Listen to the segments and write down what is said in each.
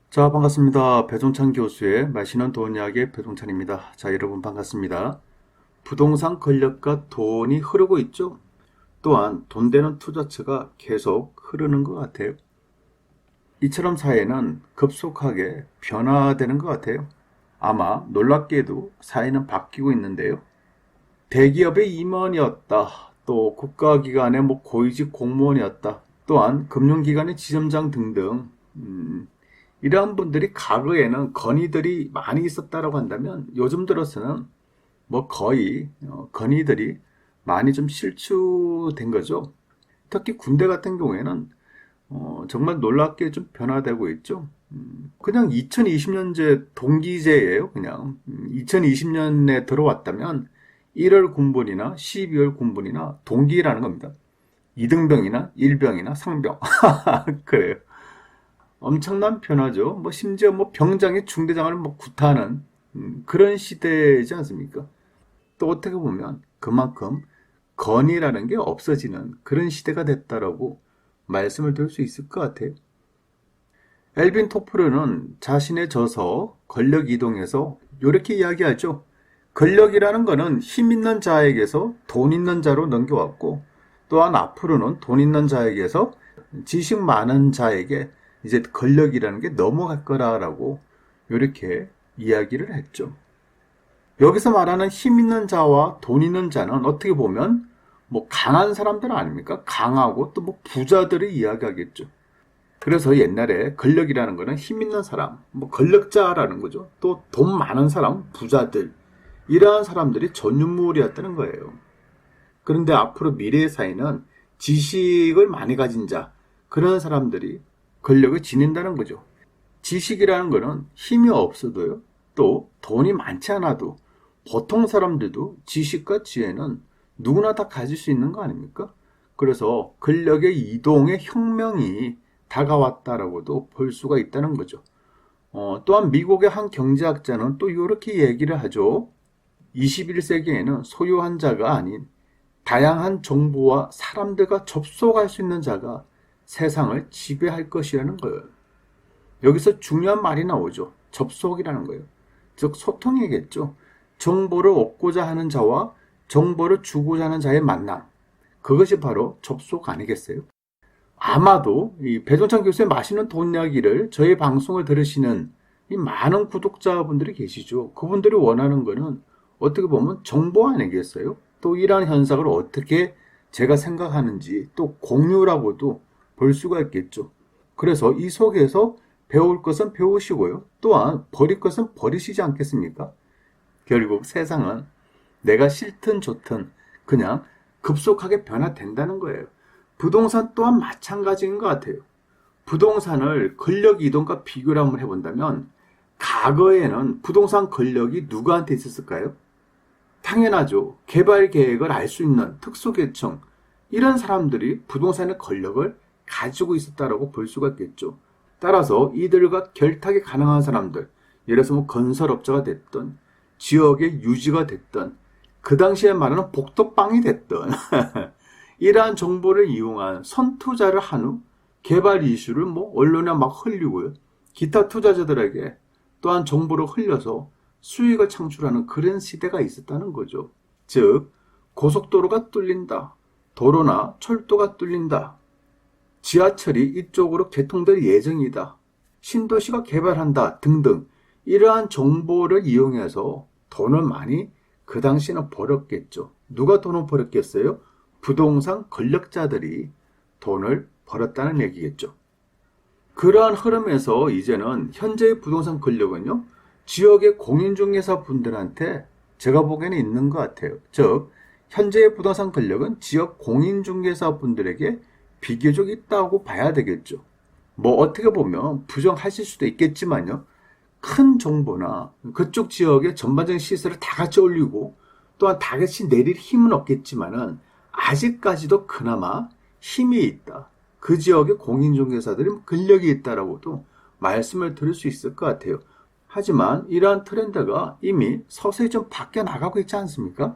자, 반갑습니다. 배종찬 교수의 마시는 돈 이야기의 배종찬입니다. 자, 여러분 반갑습니다. 부동산 권력과 돈이 흐르고 있죠? 또한 돈 되는 투자처가 계속 흐르는 것 같아요. 이처럼 사회는 급속하게 변화되는 것 같아요. 아마 놀랍게도 사회는 바뀌고 있는데요. 대기업의 임원이었다. 또 국가기관의 고위직 공무원이었다. 또한 금융기관의 지점장 등등 이러한 분들이 과거에는 건의들이 많이 있었다고 한다면 요즘 들어서는 거의 건의들이 많이 좀 실추된 거죠. 특히 군대 같은 경우에는 정말 놀랍게 좀 변화되고 있죠. 그냥 2020년제 동기제예요. 그냥 2020년에 들어왔다면 1월 군번이나 12월 군번이나 동기라는 겁니다. 이등병이나 일병이나 상병. 그래요. 엄청난 변화죠. 심지어 병장이 중대장을 구타하는 그런 시대이지 않습니까? 또 어떻게 보면 그만큼 건의라는 게 없어지는 그런 시대가 됐다라고 말씀을 드릴 수 있을 것 같아요. 엘빈 토프르는 자신의 저서 권력 이동에서 이렇게 이야기하죠. 권력이라는 거는 힘 있는 자에게서 돈 있는 자로 넘겨왔고, 또한 앞으로는 돈 있는 자에게서 지식 많은 자에게 이제 권력이라는 게 넘어갈 거라고 이렇게 이야기를 했죠. 여기서 말하는 힘 있는 자와 돈 있는 자는 어떻게 보면 강한 사람들 아닙니까? 강하고 또 부자들을 이야기하겠죠. 그래서 옛날에 권력이라는 거는 힘 있는 사람, 권력자라는 거죠. 또 돈 많은 사람, 부자들, 이러한 사람들이 전유물이었다는 거예요. 그런데 앞으로 미래의 사회는 지식을 많이 가진 자, 그런 사람들이 권력을 지닌다는 거죠. 지식이라는 거는 힘이 없어도요, 또 돈이 많지 않아도 보통 사람들도 지식과 지혜는 누구나 다 가질 수 있는 거 아닙니까? 그래서 권력의 이동의 혁명이 다가왔다라고도 볼 수가 있다는 거죠. 또한 미국의 한 경제학자는 또 이렇게 얘기를 하죠. 21세기에는 소유한 자가 아닌 다양한 정보와 사람들과 접속할 수 있는 자가 세상을 지배할 것이라는 거예요. 여기서 중요한 말이 나오죠. 접속이라는 거예요. 즉 소통이겠죠. 정보를 얻고자 하는 자와 정보를 주고자 하는 자의 만남. 그것이 바로 접속 아니겠어요? 아마도 이 배종찬 교수의 맛있는 돈 이야기를 저희 방송을 들으시는 이 많은 구독자분들이 계시죠. 그분들이 원하는 거는 어떻게 보면 정보 아니겠어요? 또 이러한 현상을 어떻게 제가 생각하는지 또 공유라고도 볼 수가 있겠죠. 그래서 이 속에서 배울 것은 배우시고요. 또한 버릴 것은 버리시지 않겠습니까? 결국 세상은 내가 싫든 좋든 그냥 급속하게 변화된다는 거예요. 부동산 또한 마찬가지인 것 같아요. 부동산을 권력 이동과 비교를 한번 해본다면 과거에는 부동산 권력이 누구한테 있었을까요? 당연하죠. 개발 계획을 알 수 있는 특수계층, 이런 사람들이 부동산의 권력을 가지고 있었다라고 볼 수가 있겠죠. 따라서 이들과 결탁이 가능한 사람들, 예를 들어서 건설업자가 됐든 지역의 유지가 됐든 그 당시에 말하는 복덕방이 됐든 이러한 정보를 이용한 선투자를 한 후 개발 이슈를 언론에 막 흘리고요. 기타 투자자들에게 또한 정보를 흘려서 수익을 창출하는 그런 시대가 있었다는 거죠. 즉 고속도로가 뚫린다. 도로나 철도가 뚫린다. 지하철이 이쪽으로 개통될 예정이다. 신도시가 개발한다 등등 이러한 정보를 이용해서 돈을 많이 그 당시에는 벌었겠죠. 누가 돈을 벌었겠어요? 부동산 권력자들이 돈을 벌었다는 얘기겠죠. 그러한 흐름에서 이제는 현재의 부동산 권력은요, 지역의 공인중개사 분들한테 제가 보기에는 있는 것 같아요. 즉, 현재의 부동산 권력은 지역 공인중개사 분들에게 비교적 있다고 봐야 되겠죠. 어떻게 보면 부정하실 수도 있겠지만요, 큰 정보나 그쪽 지역의 전반적인 시세를 다 같이 올리고 또한 다 같이 내릴 힘은 없겠지만은 아직까지도 그나마 힘이 있다. 그 지역의 공인중개사들이 권력이 있다라고도 말씀을 드릴 수 있을 것 같아요. 하지만 이러한 트렌드가 이미 서서히 좀 바뀌어 나가고 있지 않습니까?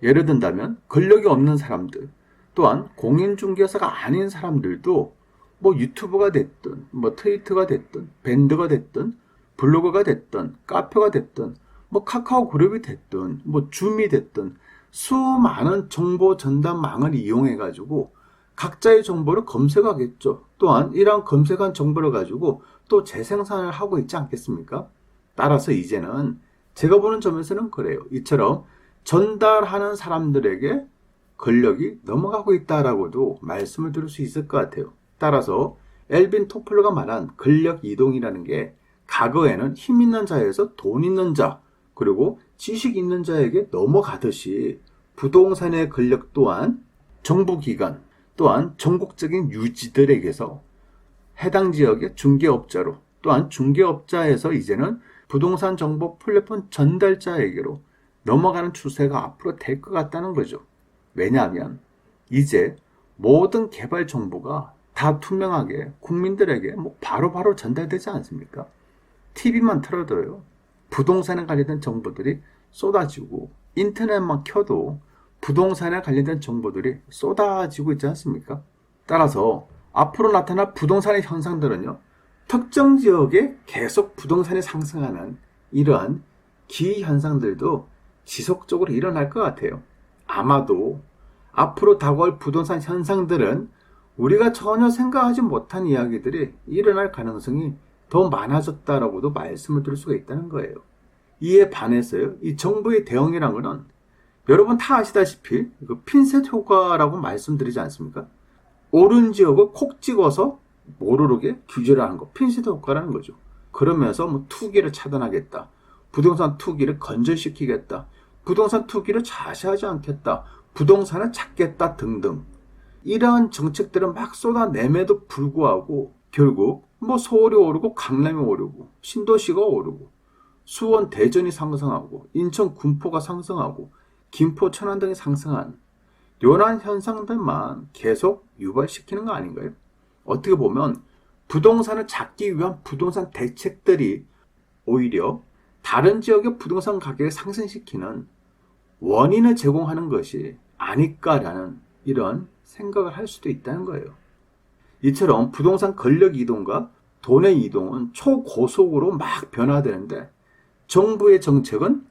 예를 든다면 권력이 없는 사람들, 또한 공인중개사가 아닌 사람들도 뭐 유튜브가 됐든, 뭐 트위터가 됐든, 밴드가 됐든, 블로그가 됐든, 카페가 됐든, 뭐 카카오 그룹이 됐든, 뭐 줌이 됐든, 수많은 정보 전단망을 이용해가지고 각자의 정보를 검색하겠죠. 또한 이러한 검색한 정보를 가지고 또 재생산을 하고 있지 않겠습니까? 따라서 이제는 제가 보는 점에서는 그래요. 이처럼 전달하는 사람들에게 권력이 넘어가고 있다라고도 말씀을 드릴 수 있을 것 같아요. 따라서 엘빈 토플러가 말한 권력 이동이라는 게 과거에는 힘 있는 자에서 돈 있는 자, 그리고 지식 있는 자에게 넘어가듯이 부동산의 권력 또한 정부기관, 또한 전국적인 유지들에게서 해당 지역의 중개업자로, 또한 중개업자에서 이제는 부동산 정보 플랫폼 전달자에게로 넘어가는 추세가 앞으로 될 것 같다는 거죠. 왜냐하면 이제 모든 개발 정보가 다 투명하게 국민들에게 뭐 바로바로 전달되지 않습니까? TV만 틀어도요, 부동산에 관련된 정보들이 쏟아지고 인터넷만 켜도 부동산에 관련된 정보들이 쏟아지고 있지 않습니까? 따라서 앞으로 나타날 부동산의 현상들은요, 특정 지역에 계속 부동산이 상승하는 이러한 기현상들도 지속적으로 일어날 것 같아요. 아마도 앞으로 다가올 부동산 현상들은 우리가 전혀 생각하지 못한 이야기들이 일어날 가능성이 더 많아졌다라고도 말씀을 드릴 수가 있다는 거예요. 이에 반해서요, 이 정부의 대응이란 거는 여러분 다 아시다시피 그 핀셋 효과라고 말씀드리지 않습니까? 옳은 지역을 콕 찍어서 모르게 규제를 하는 거, 핀셋 효과라는 거죠. 그러면서 뭐 투기를 차단하겠다, 부동산 투기를 건절시키겠다, 부동산 투기를 자시하지 않겠다, 부동산을 찾겠다 등등, 이러한 정책들을 막 쏟아내매도 불구하고 결국 뭐 서울이 오르고 강남이 오르고 신도시가 오르고 수원 대전이 상승하고 인천 군포가 상승하고 김포 천안 등이 상승한 이러한 현상들만 계속 유발시키는 거 아닌가요? 어떻게 보면 부동산을 잡기 위한 부동산 대책들이 오히려 다른 지역의 부동산 가격을 상승시키는 원인을 제공하는 것이 아닐까라는 이런 생각을 할 수도 있다는 거예요. 이처럼 부동산 권력 이동과 돈의 이동은 초고속으로 막 변화되는데 정부의 정책은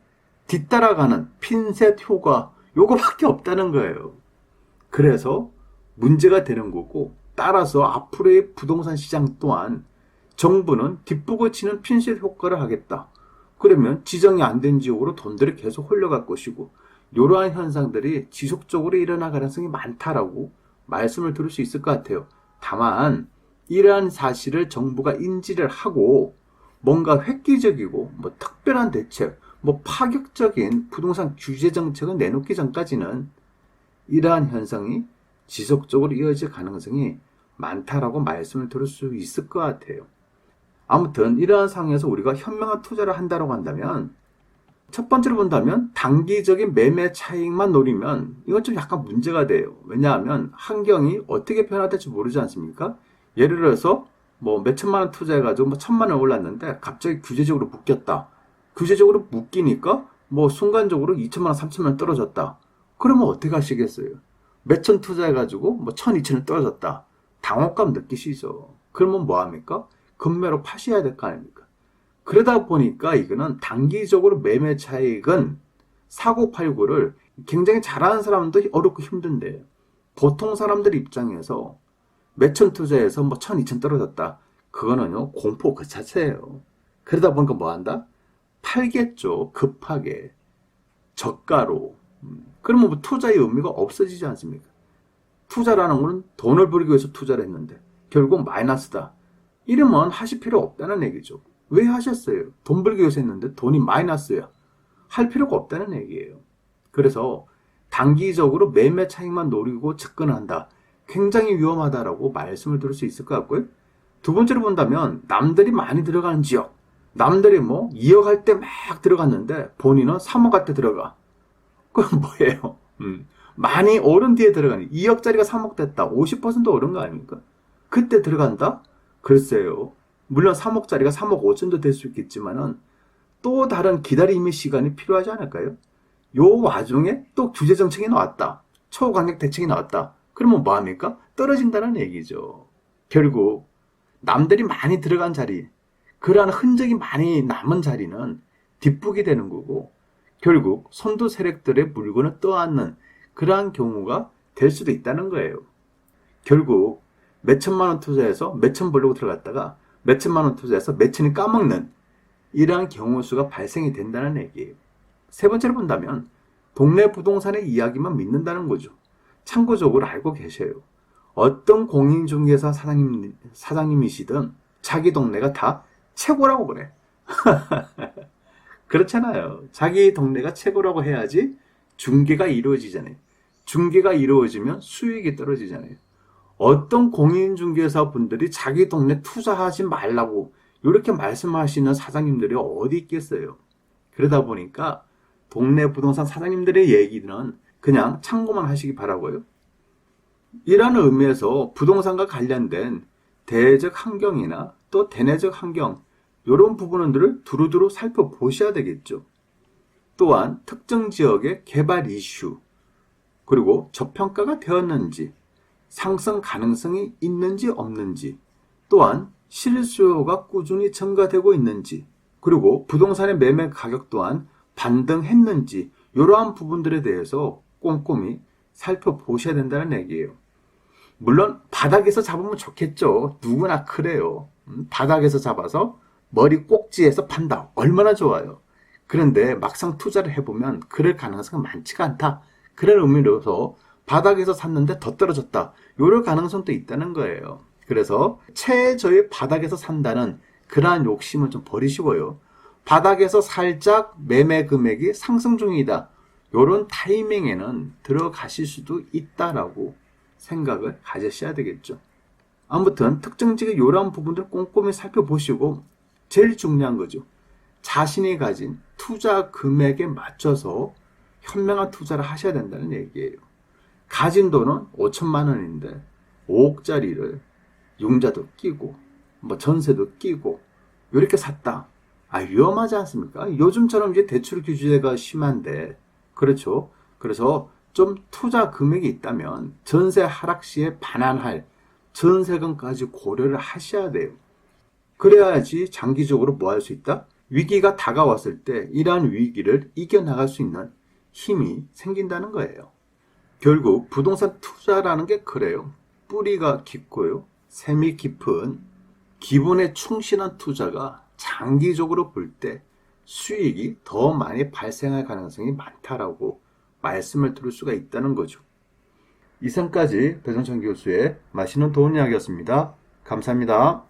뒤따라가는 핀셋 효과 요거밖에 없다는 거예요. 그래서 문제가 되는 거고, 따라서 앞으로의 부동산 시장 또한 정부는 뒷북을 치는 핀셋 효과를 하겠다. 그러면 지정이 안 된 지역으로 돈들이 계속 흘러갈 것이고 이러한 현상들이 지속적으로 일어날 가능성이 많다라고 말씀을 드릴 수 있을 것 같아요. 다만 이러한 사실을 정부가 인지를 하고 뭔가 획기적이고 뭐 특별한 대책, 뭐 파격적인 부동산 규제 정책을 내놓기 전까지는 이러한 현상이 지속적으로 이어질 가능성이 많다라고 말씀을 드릴 수 있을 것 같아요. 아무튼 이러한 상황에서 우리가 현명한 투자를 한다고 한다면, 첫 번째로 본다면 단기적인 매매 차익만 노리면 이건 좀 약간 문제가 돼요. 왜냐하면 환경이 어떻게 변화될지 모르지 않습니까? 예를 들어서 뭐 몇천만 원 투자해가지고 뭐 1,000만 원 올랐는데 갑자기 규제적으로 묶였다. 규제적으로 묶이니까 뭐 순간적으로 2천만 원, 3천만 원 떨어졌다. 그러면 어떻게 하시겠어요? 몇천 투자해가지고 뭐 1,000, 2천원 떨어졌다. 당혹감 느끼시죠? 그러면 뭐합니까? 급매로 파셔야 될 거 아닙니까? 그러다 보니까 이거는 단기적으로 매매 차익은 사고팔고를 굉장히 잘하는 사람도 어렵고 힘든데, 보통 사람들 입장에서 몇천 투자해서 뭐 1,000, 2천 떨어졌다. 그거는요, 공포 그 자체예요. 그러다 보니까 뭐 한다? 팔겠죠. 급하게. 저가로. 그러면 뭐 투자의 의미가 없어지지 않습니까? 투자라는 거는 돈을 벌기 위해서 투자를 했는데 결국 마이너스다. 이러면 하실 필요 없다는 얘기죠. 왜 하셨어요? 돈 벌기 위해서 했는데 돈이 마이너스야. 할 필요가 없다는 얘기예요. 그래서 단기적으로 매매 차익만 노리고 접근한다. 굉장히 위험하다라고 말씀을 드릴 수 있을 것 같고요. 두 번째로 본다면 남들이 많이 들어가는 지역. 남들이 뭐 2억 할 때 막 들어갔는데 본인은 3억 할 때 들어가. 그건 뭐예요? 많이 오른 뒤에 들어가니 2억짜리가 3억 됐다. 50% 오른 거 아닙니까? 그때 들어간다? 글쎄요. 물론 3억짜리가 3억 5천도 될 수 있겠지만은 또 다른 기다림의 시간이 필요하지 않을까요? 요 와중에 또 규제 정책이 나왔다. 초강력 대책이 나왔다. 그러면 뭐합니까? 떨어진다는 얘기죠. 결국 남들이 많이 들어간 자리, 그러한 흔적이 많이 남은 자리는 뒷북이 되는 거고, 결국 선두 세력들의 물건을 떠안는 그러한 경우가 될 수도 있다는 거예요. 결국 몇천만 원 투자해서 몇천 벌려고 들어갔다가 몇천만 원 투자해서 몇천이 까먹는 이러한 경우 수가 발생이 된다는 얘기예요. 세 번째로 본다면 동네 부동산의 이야기만 믿는다는 거죠. 참고적으로 알고 계셔요. 어떤 공인중개사 사장님이시든 자기 동네가 다 최고라고 그래. 그렇잖아요. 자기 동네가 최고라고 해야지 중개가 이루어지잖아요. 중개가 이루어지면 수익이 떨어지잖아요. 어떤 공인중개사 분들이 자기 동네 투자하지 말라고 이렇게 말씀하시는 사장님들이 어디 있겠어요. 그러다 보니까 동네 부동산 사장님들의 얘기는 그냥 참고만 하시기 바라고요. 이라는 의미에서 부동산과 관련된 대외적 환경이나 또 대내적 환경 이런 부분들을 두루두루 살펴보셔야 되겠죠. 또한 특정 지역의 개발 이슈 그리고 저평가가 되었는지 상승 가능성이 있는지 없는지 또한 실수요가 꾸준히 증가되고 있는지 그리고 부동산의 매매 가격 또한 반등했는지 이러한 부분들에 대해서 꼼꼼히 살펴보셔야 된다는 얘기예요. 물론 바닥에서 잡으면 좋겠죠. 누구나 그래요. 바닥에서 잡아서 머리 꼭지에서 판다. 얼마나 좋아요. 그런데 막상 투자를 해보면 그럴 가능성은 많지가 않다. 그런 의미로서 바닥에서 샀는데 더 떨어졌다. 이럴 가능성도 있다는 거예요. 그래서 최저의 바닥에서 산다는 그러한 욕심은 좀 버리시고요. 바닥에서 살짝 매매 금액이 상승 중이다. 이런 타이밍에는 들어가실 수도 있다라고 생각을 가지셔야 되겠죠. 아무튼 특정 지역의 이러한 부분들 꼼꼼히 살펴보시고 제일 중요한 거죠. 자신이 가진 투자 금액에 맞춰서 현명한 투자를 하셔야 된다는 얘기예요. 가진 돈은 5천만 원인데 5억짜리를 융자도 끼고 뭐 전세도 끼고 이렇게 샀다. 위험하지 않습니까? 요즘처럼 이제 대출 규제가 심한데 그렇죠. 그래서 좀 투자 금액이 있다면 전세 하락 시에 반환할 전세금까지 고려를 하셔야 돼요. 그래야지 장기적으로 뭐 할 수 있다? 위기가 다가왔을 때 이러한 위기를 이겨나갈 수 있는 힘이 생긴다는 거예요. 결국 부동산 투자라는 게 그래요. 뿌리가 깊고요. 샘이 깊은 기본에 충실한 투자가 장기적으로 볼 때 수익이 더 많이 발생할 가능성이 많다라고 말씀을 드릴 수가 있다는 거죠. 이상까지 배종찬 교수의 맛있는 도움 이야기였습니다. 감사합니다.